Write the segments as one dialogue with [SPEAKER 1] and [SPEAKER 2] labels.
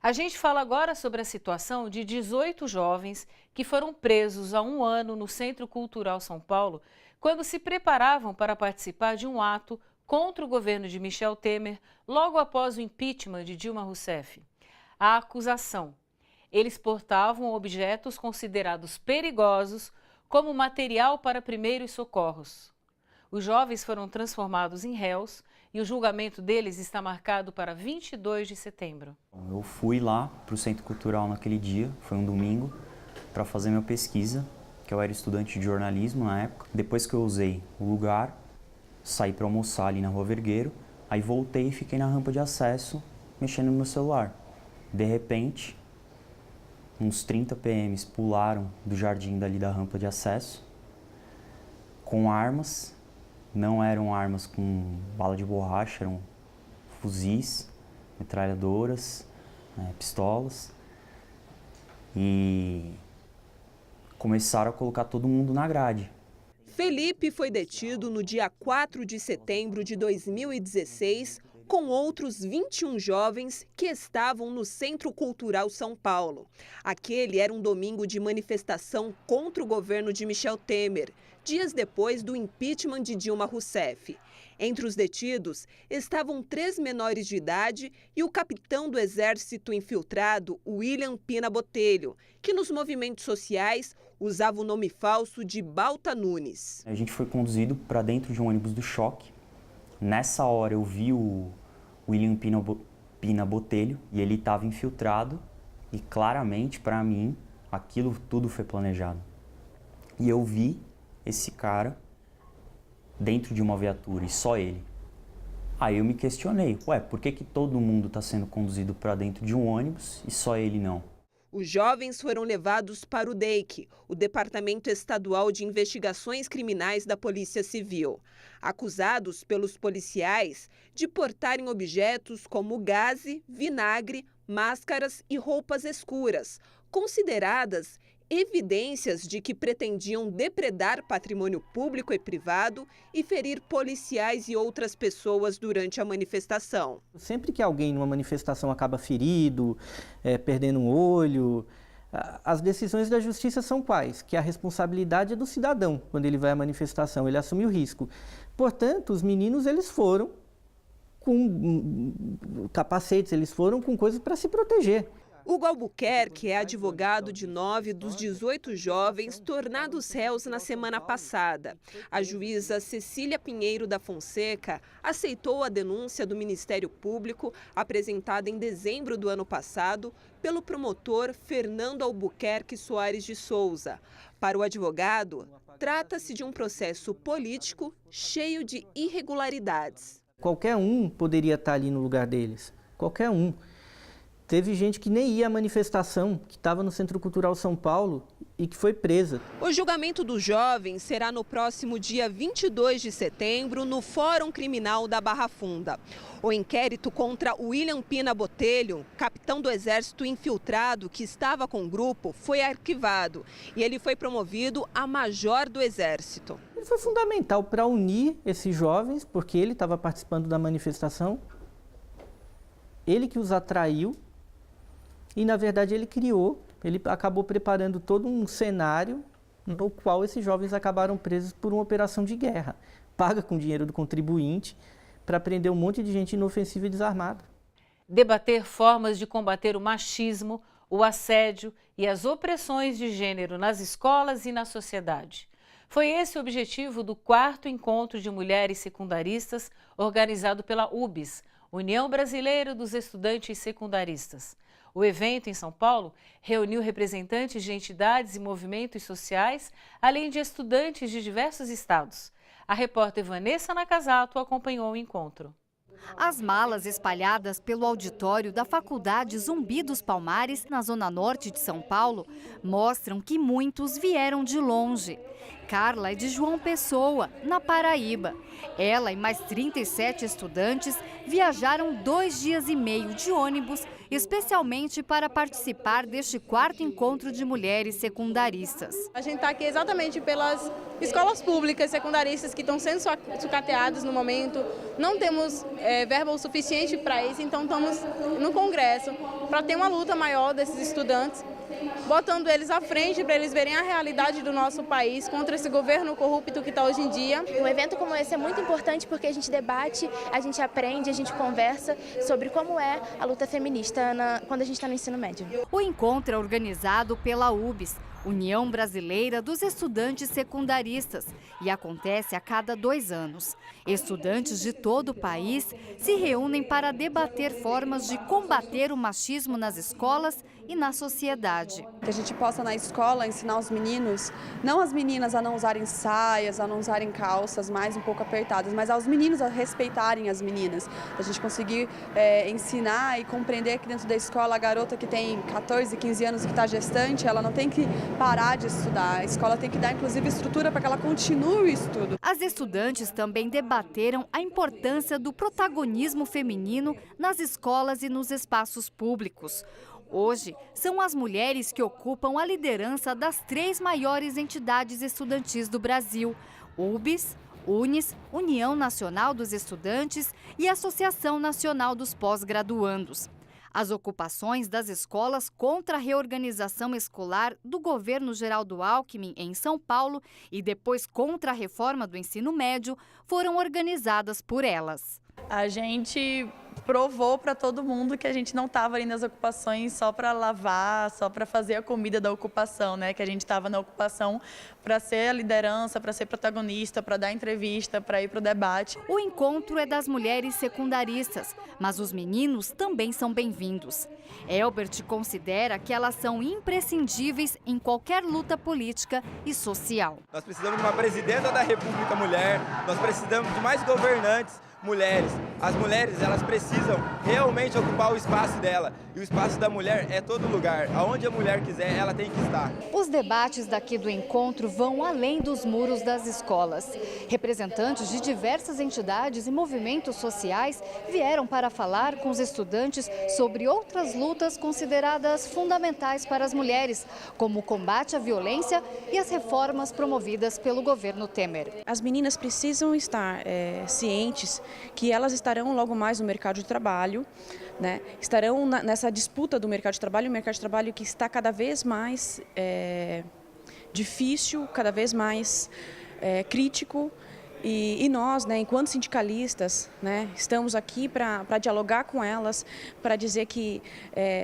[SPEAKER 1] A gente fala agora sobre a situação de 18 jovens que foram presos há um ano no Centro Cultural São Paulo, quando se preparavam para participar de um ato contra o governo de Michel Temer, logo após o impeachment de Dilma Rousseff. A acusação: eles portavam objetos considerados perigosos como material para primeiros socorros. Os jovens foram transformados em réus e o julgamento deles está marcado para 22 de setembro.
[SPEAKER 2] Eu fui lá para o Centro Cultural naquele dia, foi um domingo, para fazer minha pesquisa, que eu era estudante de jornalismo na época. Depois que eu usei o lugar, saí para almoçar ali na Rua Vergueiro, aí voltei e fiquei na rampa de acesso, mexendo no meu celular. De repente, uns 30 PMs pularam do jardim dali da rampa de acesso, com armas. Não eram armas com bala de borracha, eram fuzis, metralhadoras, pistolas. E começaram a colocar todo mundo na grade.
[SPEAKER 3] Felipe foi detido no dia 4 de setembro de 2016 com outros 21 jovens que estavam no Centro Cultural São Paulo. Aquele era um domingo de manifestação contra o governo de Michel Temer, dias depois do impeachment de Dilma Rousseff. Entre os detidos estavam 3 menores de idade e o capitão do Exército infiltrado, William Pina Botelho, que nos movimentos sociais usava o nome falso de Balta Nunes.
[SPEAKER 2] A gente foi conduzido para dentro de um ônibus do choque. Nessa hora eu vi o William Pina Botelho e ele estava infiltrado e claramente para mim aquilo tudo foi planejado. E eu vi esse cara dentro de uma viatura e só ele. Aí eu me questionei, por que todo mundo está sendo conduzido para dentro de um ônibus e só ele não?
[SPEAKER 3] Os jovens foram levados para o DEIC, o Departamento Estadual de Investigações Criminais da Polícia Civil, acusados pelos policiais de portarem objetos como gaze, vinagre, máscaras e roupas escuras, consideradas evidências de que pretendiam depredar patrimônio público e privado e ferir policiais e outras pessoas durante a manifestação.
[SPEAKER 4] Sempre que alguém numa manifestação acaba ferido, perdendo um olho, as decisões da justiça são quais? Que a responsabilidade é do cidadão quando ele vai à manifestação, ele assume o risco. Portanto, os meninos eles foram com capacetes, eles foram com coisas para se proteger.
[SPEAKER 3] Hugo Albuquerque é advogado de 9 dos 18 jovens tornados réus na semana passada. A juíza Cecília Pinheiro da Fonseca aceitou a denúncia do Ministério Público, apresentada em dezembro do ano passado, pelo promotor Fernando Albuquerque Soares de Souza. Para o advogado, trata-se de um processo político cheio de irregularidades.
[SPEAKER 4] Qualquer um poderia estar ali no lugar deles, qualquer um. Teve gente que nem ia à manifestação, que estava no Centro Cultural São Paulo e que foi presa.
[SPEAKER 3] O julgamento dos jovens será no próximo dia 22 de setembro, no Fórum Criminal da Barra Funda. O inquérito contra William Pina Botelho, capitão do Exército infiltrado que estava com o grupo, foi arquivado e ele foi promovido a major do Exército.
[SPEAKER 4] Ele foi fundamental para unir esses jovens, porque ele estava participando da manifestação, ele que os atraiu. E, na verdade, ele acabou preparando todo um cenário no qual esses jovens acabaram presos por uma operação de guerra, paga com dinheiro do contribuinte, para prender um monte de gente inofensiva e desarmada.
[SPEAKER 1] Debater formas de combater o machismo, o assédio e as opressões de gênero nas escolas e na sociedade. Foi esse o objetivo do 4º Encontro de Mulheres Secundaristas, organizado pela UBS, União Brasileira dos Estudantes Secundaristas. O evento, em São Paulo, reuniu representantes de entidades e movimentos sociais, além de estudantes de diversos estados. A repórter Vanessa Nakazato acompanhou o encontro.
[SPEAKER 5] As malas espalhadas pelo auditório da Faculdade Zumbi dos Palmares, na zona norte de São Paulo, mostram que muitos vieram de longe. Carla é de João Pessoa, na Paraíba. Ela e mais 37 estudantes viajaram 2 dias e meio de ônibus, especialmente para participar deste 4º encontro de mulheres secundaristas.
[SPEAKER 6] A gente está aqui exatamente pelas escolas públicas secundaristas que estão sendo sucateadas no momento. Não temos verba o suficiente para isso, então estamos no Congresso para ter uma luta maior desses estudantes, botando eles à frente para eles verem a realidade do nosso país contra esse governo corrupto que está hoje em dia.
[SPEAKER 7] Um evento como esse é muito importante porque a gente debate, a gente aprende, a gente conversa sobre como é a luta feminista quando a gente está no ensino médio.
[SPEAKER 5] O encontro é organizado pela UBS, União Brasileira dos Estudantes Secundaristas, e acontece a cada 2 anos. Estudantes de todo o país se reúnem para debater formas de combater o machismo nas escolas e na sociedade.
[SPEAKER 8] Que a gente possa na escola ensinar os meninos, não as meninas a não usarem saias, a não usarem calças mais um pouco apertadas, mas aos meninos a respeitarem as meninas. A gente conseguir ensinar e compreender que dentro da escola a garota que tem 14, 15 anos que está gestante, ela não tem que parar de estudar. A escola tem que dar inclusive estrutura para que ela continue o estudo.
[SPEAKER 5] As estudantes também debateram a importância do protagonismo feminino nas escolas e nos espaços públicos. Hoje, são as mulheres que ocupam a liderança das 3 maiores entidades estudantis do Brasil: UBS, UNES, União Nacional dos Estudantes e Associação Nacional dos Pós-Graduandos. As ocupações das escolas contra a reorganização escolar do governo Geraldo Alckmin em São Paulo e depois contra a reforma do ensino médio foram organizadas por elas.
[SPEAKER 9] A gente provou para todo mundo que a gente não estava ali nas ocupações só para lavar, só para fazer a comida da ocupação, né? Que a gente estava na ocupação para ser a liderança, para ser protagonista, para dar entrevista, para ir para o debate.
[SPEAKER 5] O encontro é das mulheres secundaristas, mas os meninos também são bem-vindos. Elbert considera que elas são imprescindíveis em qualquer luta política e social.
[SPEAKER 10] Nós precisamos de uma presidenta da República mulher, nós precisamos de mais governantes mulheres. As mulheres, elas precisam realmente ocupar o espaço dela. E o espaço da mulher é todo lugar. Aonde a mulher quiser, ela tem que estar.
[SPEAKER 5] Os debates daqui do encontro vão além dos muros das escolas. Representantes de diversas entidades e movimentos sociais vieram para falar com os estudantes sobre outras lutas consideradas fundamentais para as mulheres, como o combate à violência e as reformas promovidas pelo governo Temer.
[SPEAKER 11] As meninas precisam estar cientes que elas estarão logo mais no mercado de trabalho, né? Estarão nessa disputa do mercado de trabalho, um mercado de trabalho que está cada vez mais difícil, cada vez mais crítico. E nós, né, enquanto sindicalistas, né, estamos aqui para dialogar com elas, para dizer que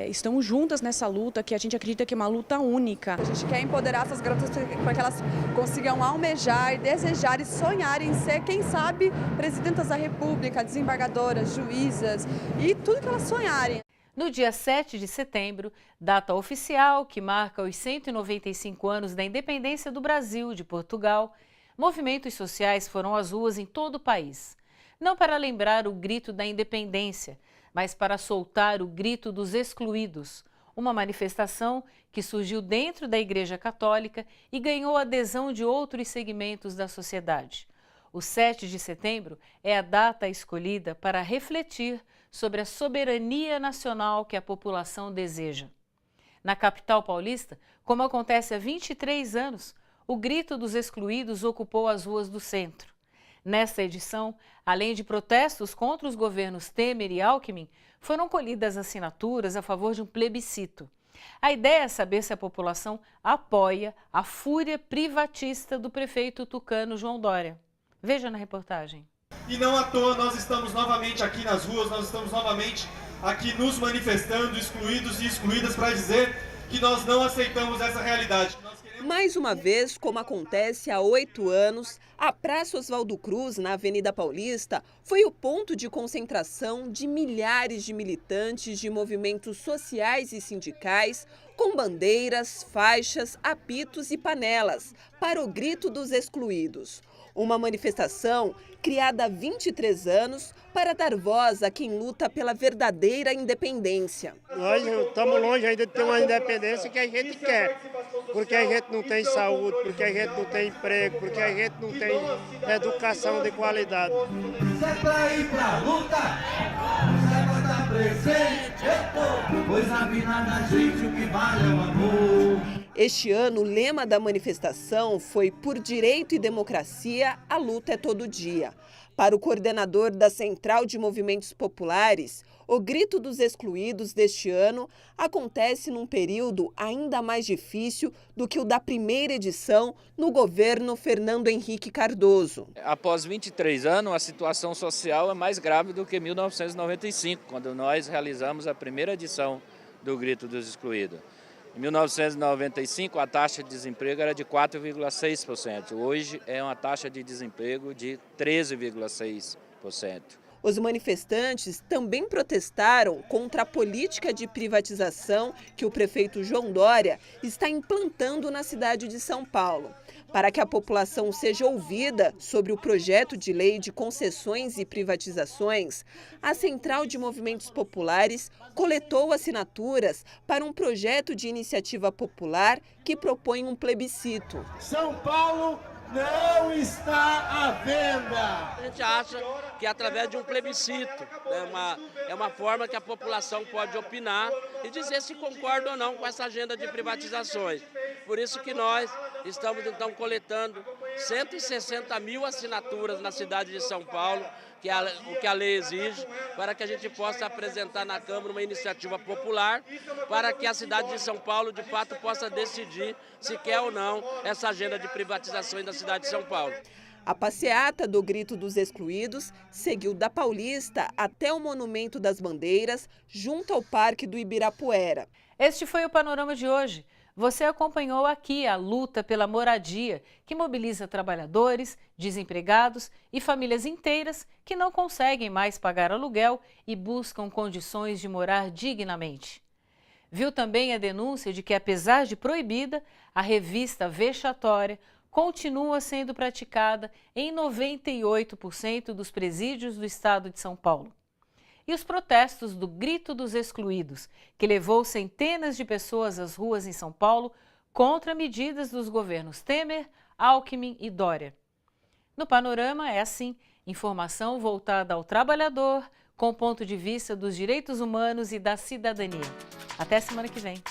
[SPEAKER 11] estamos juntas nessa luta, que a gente acredita que é uma luta única.
[SPEAKER 8] A gente quer empoderar essas garotas para que elas consigam almejar, desejar e sonhar em ser, quem sabe, presidentas da República, desembargadoras, juízas e tudo que elas sonharem.
[SPEAKER 1] No dia 7 de setembro, data oficial que marca os 195 anos da independência do Brasil de Portugal, movimentos sociais foram às ruas em todo o país. Não para lembrar o grito da independência, mas para soltar o grito dos excluídos. Uma manifestação que surgiu dentro da Igreja Católica e ganhou adesão de outros segmentos da sociedade. O 7 de setembro é a data escolhida para refletir sobre a soberania nacional que a população deseja. Na capital paulista, como acontece há 23 anos, o grito dos excluídos ocupou as ruas do centro. Nesta edição, além de protestos contra os governos Temer e Alckmin, foram colhidas assinaturas a favor de um plebiscito. A ideia é saber se a população apoia a fúria privatista do prefeito tucano João Dória. Veja na reportagem.
[SPEAKER 12] E não à toa nós estamos novamente aqui nas ruas, nós estamos novamente aqui nos manifestando, excluídos e excluídas, para dizer que nós não aceitamos essa realidade.
[SPEAKER 3] Mais uma vez, como acontece há 8 anos, a Praça Oswaldo Cruz, na Avenida Paulista, foi o ponto de concentração de milhares de militantes de movimentos sociais e sindicais, com bandeiras, faixas, apitos e panelas, para o grito dos excluídos. Uma manifestação criada há 23 anos para dar voz a quem luta pela verdadeira independência.
[SPEAKER 13] Nós estamos longe ainda de ter uma independência que a gente quer. porque a gente não tem saúde, porque a gente não tem emprego, porque a gente não tem educação de qualidade.
[SPEAKER 14] Se é pra ir pra luta, saiba estar presente, pois na vida da gente o que vale é o amor.
[SPEAKER 3] Este ano, o lema da manifestação foi "Por direito e democracia, a luta é todo dia". Para o coordenador da Central de Movimentos Populares, o Grito dos Excluídos deste ano acontece num período ainda mais difícil do que o da primeira edição no governo Fernando Henrique Cardoso.
[SPEAKER 15] Após 23 anos, a situação social é mais grave do que 1995, quando nós realizamos a primeira edição do Grito dos Excluídos. Em 1995, a taxa de desemprego era de 4,6%. Hoje é uma taxa de desemprego de 13,6%.
[SPEAKER 3] Os manifestantes também protestaram contra a política de privatização que o prefeito João Dória está implantando na cidade de São Paulo. Para que a população seja ouvida sobre o projeto de lei de concessões e privatizações, a Central de Movimentos Populares coletou assinaturas para um projeto de iniciativa popular que propõe um plebiscito.
[SPEAKER 14] São Paulo não está à venda.
[SPEAKER 16] A gente acha que através de um plebiscito é uma forma que a população pode opinar e dizer se concorda ou não com essa agenda de privatizações. Por isso que nós estamos então coletando 160 mil assinaturas na cidade de São Paulo, que é o que a lei exige, para que a gente possa apresentar na Câmara uma iniciativa popular, para que a cidade de São Paulo, de fato, possa decidir se quer ou não essa agenda de privatizações da cidade de São Paulo.
[SPEAKER 3] A passeata do Grito dos Excluídos seguiu da Paulista até o Monumento das Bandeiras, junto ao Parque do Ibirapuera.
[SPEAKER 1] Este foi o Panorama de hoje. Você acompanhou aqui a luta pela moradia, que mobiliza trabalhadores, desempregados e famílias inteiras que não conseguem mais pagar aluguel e buscam condições de morar dignamente. Viu também a denúncia de que, apesar de proibida, a revista vexatória continua sendo praticada em 98% dos presídios do estado de São Paulo. E os protestos do Grito dos Excluídos, que levou centenas de pessoas às ruas em São Paulo contra medidas dos governos Temer, Alckmin e Dória. No Panorama é assim, informação voltada ao trabalhador, com ponto de vista dos direitos humanos e da cidadania. Até semana que vem.